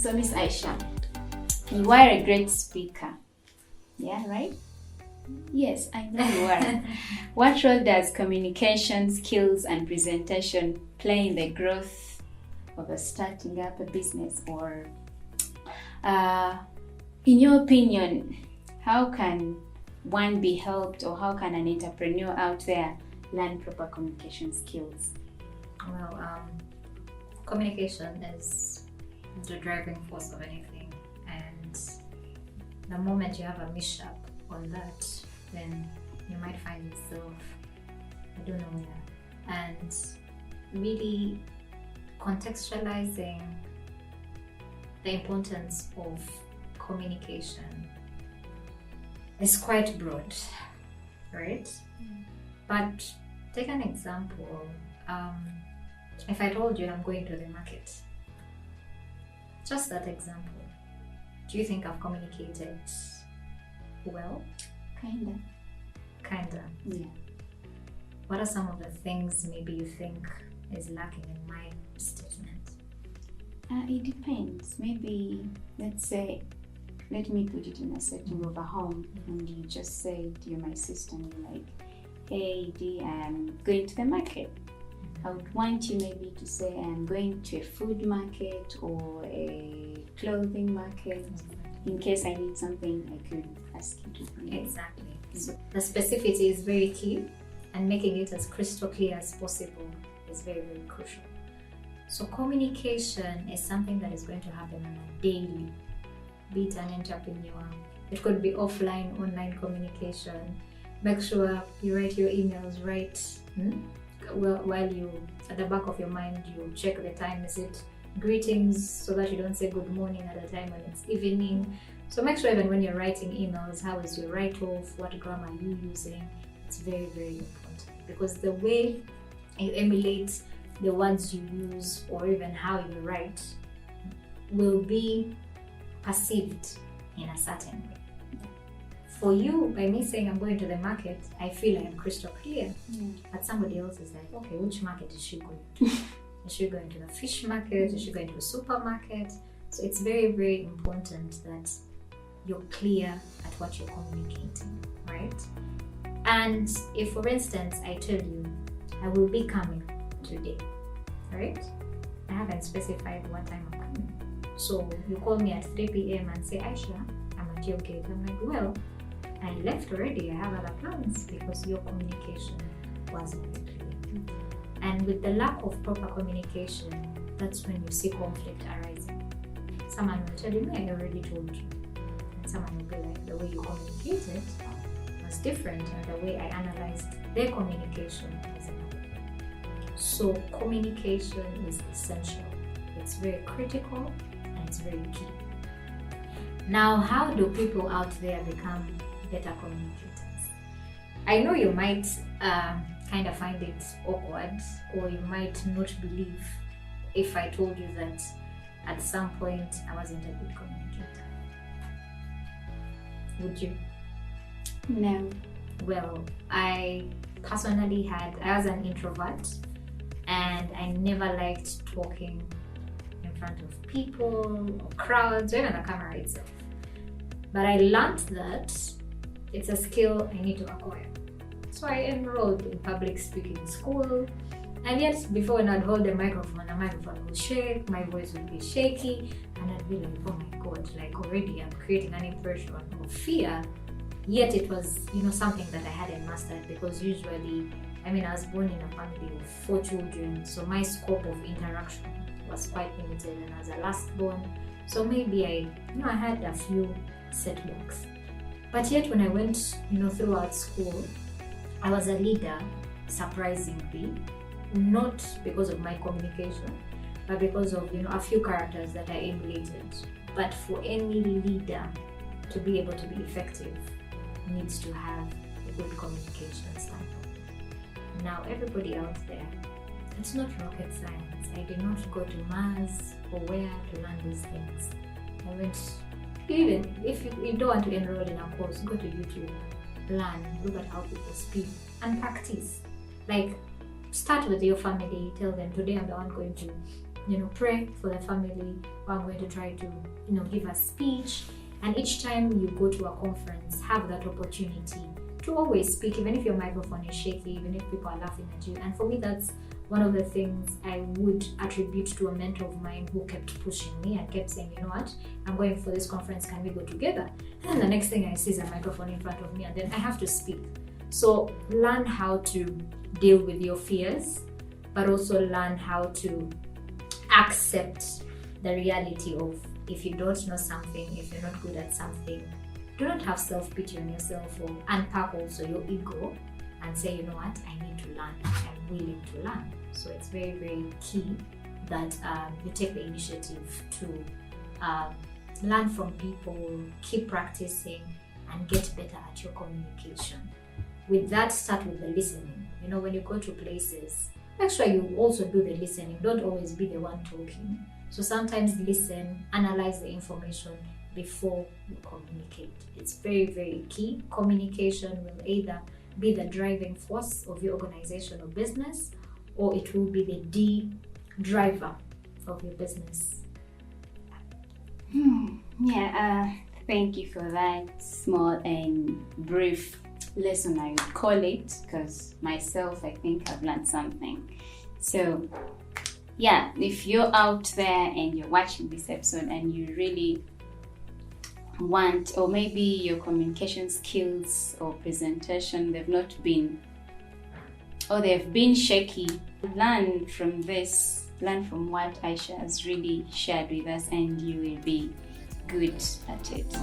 So Miss Aisha, you are a great speaker. Yeah, right? Yes, I know you are. What role does communication skills and presentation play in the growth of starting up a business? Or, in your opinion, how can one be helped, or how can an entrepreneur out there learn proper communication skills? Well, communication is the driving force of anything, and the moment you have a mishap on that, then you might find yourself, I don't know where. And really contextualizing the importance of communication is quite broad, right? But take an example. If I told you I'm going to the market, just that example, do you think I've communicated well? Kinda. Yeah. What are some of the things maybe you think is lacking in my statement? It depends. Maybe, let's say, let me put it in a setting of a home, and you just say you're my sister, and you're like, hey Dee, I'm going to the market. I would want you maybe to say I'm going to a food market or a clothing market. In case I need something, I could ask you to bring it. Exactly. So the specificity is very key, and making it as crystal clear as possible is very, very crucial. So communication is something that is going to happen on a daily, be it an entrepreneur. It could be offline, online communication. Make sure you write your emails right. Well, while you, at the back of your mind, you check the time. Is it greetings, so that you don't say good morning at a time when it's evening? So make sure even when you're writing emails, how is your write-off? What grammar are you using? It's very, very important, because the way you emulate the words you use, or even how you write, will be perceived in a certain way. For you, by me saying I'm going to the market, I feel I am crystal clear. But somebody else is like, okay, which market is she going to? Is she going to the fish market? Is she going to a supermarket? So it's very, very important that you're clear at what you're communicating, right? And if, for instance, I tell you, I will be coming today, right? I haven't specified what time I'm coming. So you call me at 3 p.m. and say, Aisha, I'm at your gate. I'm like, well, I left already. I have other plans, because your communication wasn't clear. And with the lack of proper communication, that's when you see conflict arising. Someone will tell you, I already told you. And someone will be like, the way you communicated was different, and the way I analyzed their communication was another way. So communication is essential. It's very critical, and it's very key. Now, how do people out there become better communicators? I know you might kind of find it awkward, or you might not believe if I told you that at some point I wasn't a good communicator. Would you? No. Well, I personally I was an introvert, and I never liked talking in front of people or crowds, or even the camera itself. But I learned that it's a skill I need to acquire. So I enrolled in public speaking school, and yet before, when I'd hold the microphone would shake, my voice would be shaky, and I'd be like, oh my God, like already I'm creating an impression of fear. Yet it was, something that I hadn't mastered, because usually, I was born in a family of 4 children, so my scope of interaction was quite limited, and as a last born, so maybe I had a few setbacks. But yet when I went, throughout school, I was a leader, surprisingly, not because of my communication, but because of, a few characters that I emulated. But for any leader to be able to be effective, needs to have a good communication standpoint. Now, everybody out there, it's not rocket science. I did not go to Mars or where to learn these things. I went, even if you don't want to enroll in a course, go to YouTube, learn, look at how people speak, and practice. Like, start with your family, tell them, today I'm the one going to pray for the family, or I'm going to try to, give a speech. And each time you go to a conference, have that opportunity to always speak, even if your microphone is shaky, even if people are laughing at you. And for me, that's one of the things I would attribute to a mentor of mine who kept pushing me and kept saying, you know what, I'm going for this conference, can we go together? And then the next thing I see is a microphone in front of me, and then I have to speak. So learn how to deal with your fears, but also learn how to accept the reality of, if you don't know something, if you're not good at something, do not have self-pity on yourself, or unpack also your ego and say, you know what, I need to learn, I'm willing to learn. So it's very, very key that you take the initiative to learn from people, keep practicing, and get better at your communication. With that, start with the listening. When you go to places, make sure you also do the listening. Don't always be the one talking. So sometimes listen, analyze the information before you communicate. It's very, very key. Communication will either be the driving force of your organization or business, or it will be the driver of your business. Thank you for that small and brief lesson, I would call it, because myself, I think I've learned something. So if you're out there and you're watching this episode and you really want, or maybe your communication skills or presentation, they've been shaky, learn from this, learn from what Aisha has really shared with us, and you will be good at it.